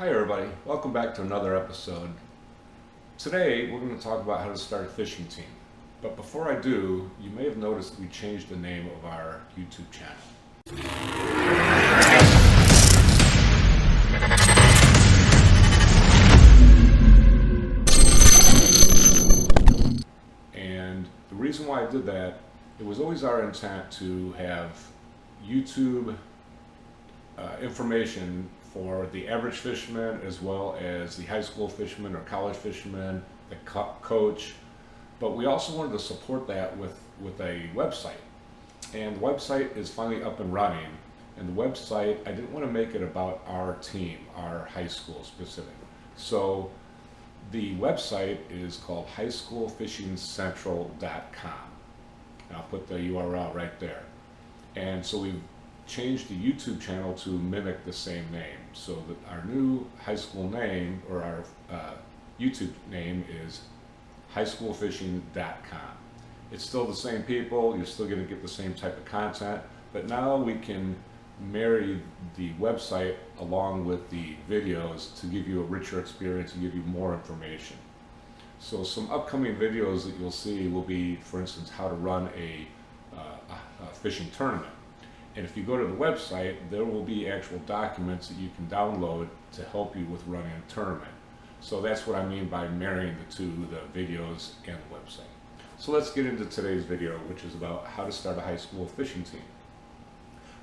Hi everybody, welcome back to another episode. Today we're going to talk about how to start a fishing team. But before I do, you may have noticed we changed the name of our YouTube channel. And the reason why I did that, it was always our intent to have YouTube information for the average fisherman as well as the high school fisherman or college fisherman, the coach. But we also wanted to support that with a website. And the website is finally up and running. And the website, I didn't want to make it about our team, our high school specific. So the website is called highschoolfishingcentral.com. And I'll put the URL right there. And so we've changed the YouTube channel to mimic the same name. So that our new high school name, or our YouTube name, is highschoolfishing.com. It's still the same people, you're still going to get the same type of content, but now we can marry the website along with the videos to give you a richer experience and give you more information. So some upcoming videos that you'll see will be, for instance, how to run a fishing tournament. And if you go to the website, there will be actual documents that you can download to help you with running a tournament. So that's what I mean by marrying the two, the videos and the website. So let's get into today's video, which is about how to start a high school fishing team.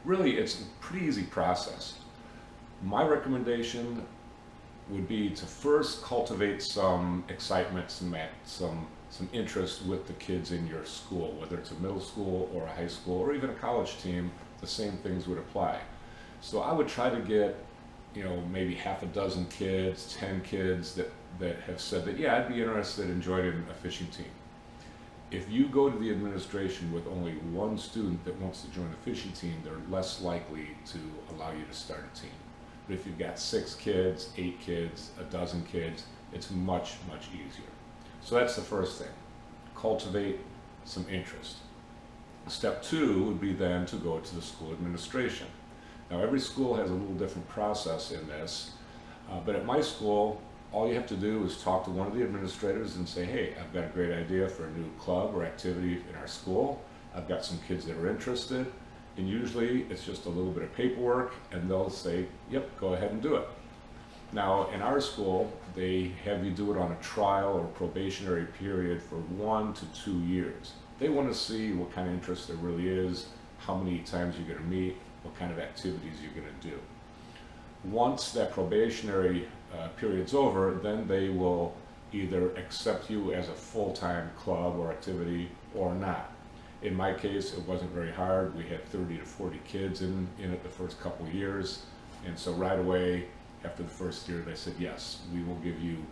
Really, it's a pretty easy process. My recommendation would be to first cultivate some excitement, some interest with the kids in your school, whether it's a middle school or a high school or even a college team. The same things would apply. So I would try to get, maybe half a dozen kids, 10 kids that have said that, yeah, I'd be interested in joining a fishing team. If you go to the administration with only one student that wants to join a fishing team, they're less likely to allow you to start a team. But if you've got 6 kids, 8 kids, a dozen kids, it's much, much easier. So that's the first thing. Cultivate some interest. Step 2 would be then to go to the school administration. Now every school has a little different process in this, but at my school, all you have to do is talk to one of the administrators and say, hey, I've got a great idea for a new club or activity in our school. I've got some kids that are interested, and usually it's just a little bit of paperwork, and they'll say, yep, go ahead and do it. Now in our school, they have you do it on a trial or probationary period for 1 to 2 years. They want to see what kind of interest there really is, how many times you're going to meet, what kind of activities you're going to do. Once that probationary period's over, then they will either accept you as a full-time club or activity or not. In my case, it wasn't very hard. We had 30 to 40 kids in it the first couple of years, and so right away after the first year they said, yes, we will give you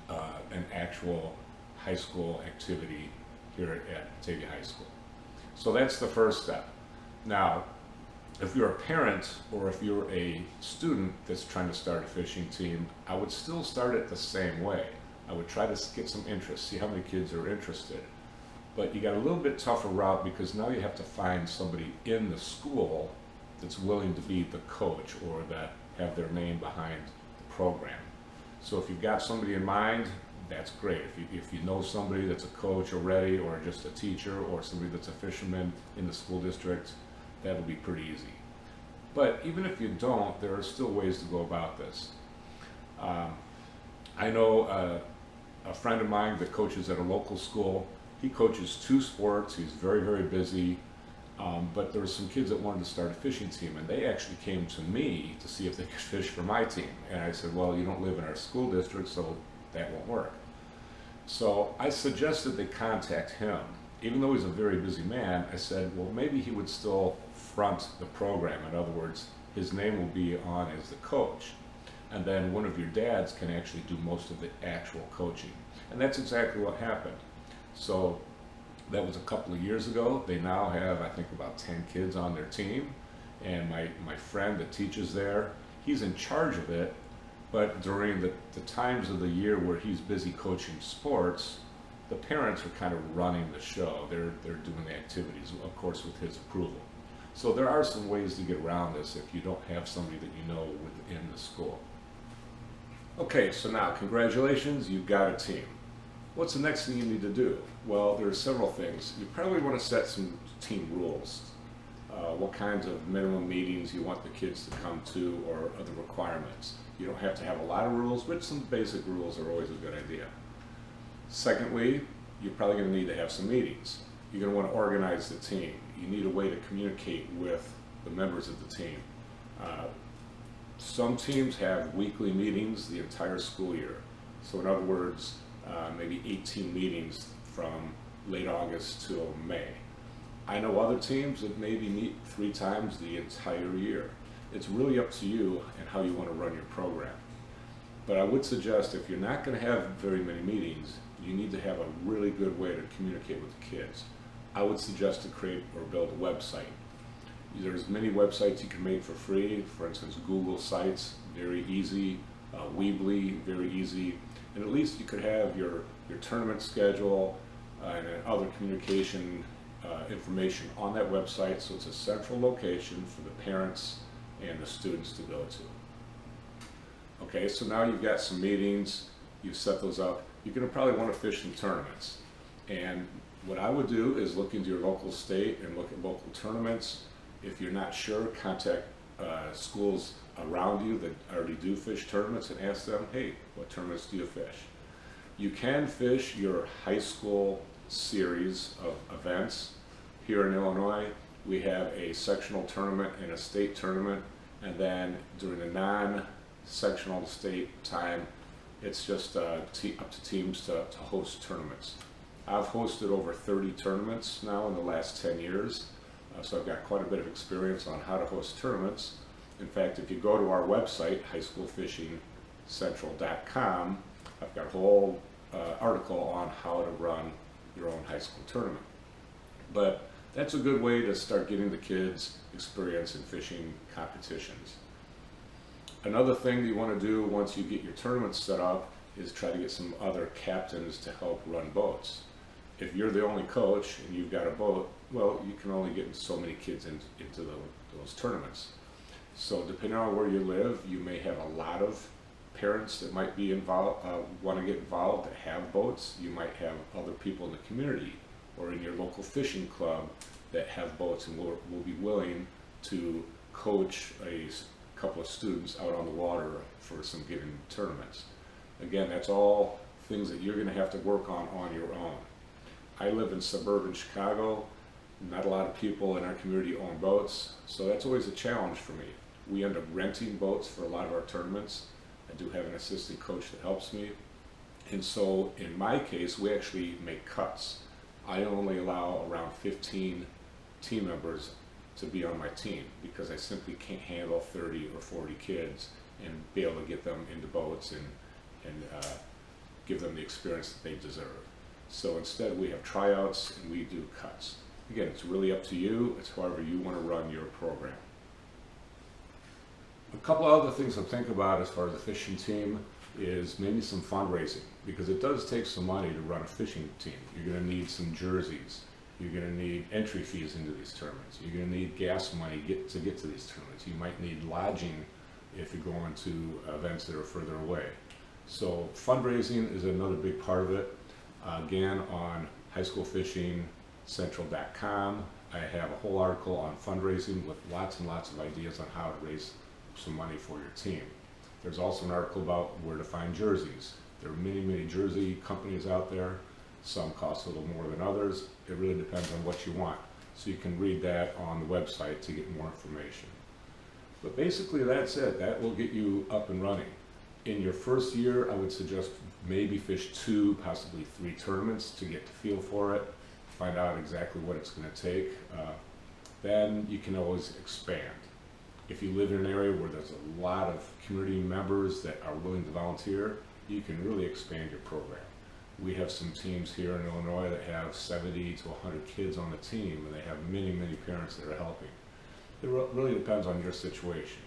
an actual high school activity here at Batavia High School. So that's the first step. Now, if you're a parent or if you're a student that's trying to start a fishing team, I would still start it the same way. I would try to get some interest, see how many kids are interested. But you got a little bit tougher route because now you have to find somebody in the school that's willing to be the coach or that have their name behind the program. So if you've got somebody in mind, that's great. If you know somebody that's a coach already, or just a teacher, or somebody that's a fisherman in the school district, that'll be pretty easy. But even if you don't, there are still ways to go about this. I know a friend of mine that coaches at a local school. He coaches 2 sports. He's very, very busy. But there were some kids that wanted to start a fishing team, and they actually came to me to see if they could fish for my team. And I said, well, you don't live in our school district, so that won't work. So I suggested they contact him. Even though he's a very busy man, I said, well, maybe he would still front the program. In other words, his name will be on as the coach. And then one of your dads can actually do most of the actual coaching. And that's exactly what happened. So that was a couple of years ago. They now have, I think, about 10 kids on their team. And my friend that teaches there, he's in charge of it. But during the times of the year where he's busy coaching sports, the parents are kind of running the show. They're doing the activities, of course, with his approval. So there are some ways to get around this if you don't have somebody that you know within the school. Okay, so now congratulations, you've got a team. What's the next thing you need to do? Well, there are several things. You probably want to set some team rules. What kinds of minimum meetings you want the kids to come to, or other requirements. You don't have to have a lot of rules, but some basic rules are always a good idea. Secondly, you're probably going to need to have some meetings. You're going to want to organize the team. You need a way to communicate with the members of the team. Some teams have weekly meetings the entire school year. So in other words, maybe 18 meetings from late August till May. I know other teams that maybe meet 3 times the entire year. It's really up to you and how you want to run your program. But I would suggest if you're not going to have very many meetings, you need to have a really good way to communicate with the kids. I would suggest to create or build a website. There's many websites you can make for free. For instance, Google Sites, very easy. Weebly, very easy. And at least you could have your tournament schedule and other communication information on that website, so it's a central location for the parents and the students to go to. Okay, so now you've got some meetings, you've set those up. You're going to probably want to fish in tournaments. And what I would do is look into your local state and look at local tournaments. If you're not sure, contact schools around you that already do fish tournaments and ask them, hey, what tournaments do you fish? You can fish your high school series of events. Here in Illinois, we have a sectional tournament and a state tournament, and then during the non-sectional state time, it's just up to teams to host tournaments. I've hosted over 30 tournaments now in the last 10 years, so I've got quite a bit of experience on how to host tournaments. In fact, if you go to our website, highschoolfishingcentral.com, I've got a whole article on how to run your own high school tournament. But that's a good way to start getting the kids experience in fishing competitions. Another thing that you want to do once you get your tournaments set up is try to get some other captains to help run boats. If you're the only coach and you've got a boat, well, you can only get so many kids into those tournaments. So depending on where you live, you may have a lot of parents that might be involved, want to get involved that have boats. You might have other people in the community or in your local fishing club that have boats and will be willing to coach a couple of students out on the water for some given tournaments. Again, that's all things that you're going to have to work on your own. I live in suburban Chicago. Not a lot of people in our community own boats, so that's always a challenge for me. We end up renting boats for a lot of our tournaments. I do have an assistant coach that helps me. And so in my case, we actually make cuts. I only allow around 15 team members to be on my team because I simply can't handle 30 or 40 kids and be able to get them into boats and give them the experience that they deserve. So instead we have tryouts and we do cuts. Again, it's really up to you. It's however you want to run your program. A couple of other things to think about as far as the fishing team is maybe some fundraising, because it does take some money to run a fishing team. You're going to need some jerseys. You're going to need entry fees into these tournaments. You're going to need gas money to get to these tournaments. You might need lodging if you're going to events that are further away. So fundraising is another big part of it. Again, on highschoolfishingcentral.com, I have a whole article on fundraising with lots and lots of ideas on how to raise some money for your team. There's also an article about where to find jerseys. There are many, many jersey companies out there. Some cost a little more than others. It really depends on what you want. So you can read that on the website to get more information. But basically that's it. That will get you up and running. In your first year, I would suggest maybe fish 2, possibly 3 tournaments to get the feel for it, find out exactly what it's going to take. Then you can always expand. If you live in an area where there's a lot of community members that are willing to volunteer, you can really expand your program. We have some teams here in Illinois that have 70 to 100 kids on the team, and they have many, many parents that are helping. It really depends on your situation.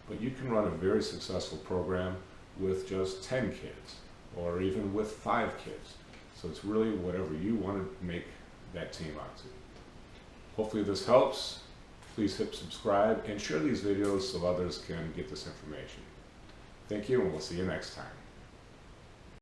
But you can run a very successful program with just 10 kids, or even with 5 kids. So it's really whatever you want to make that team out to. Hopefully this helps. Please hit subscribe and share these videos so others can get this information. Thank you, and we'll see you next time.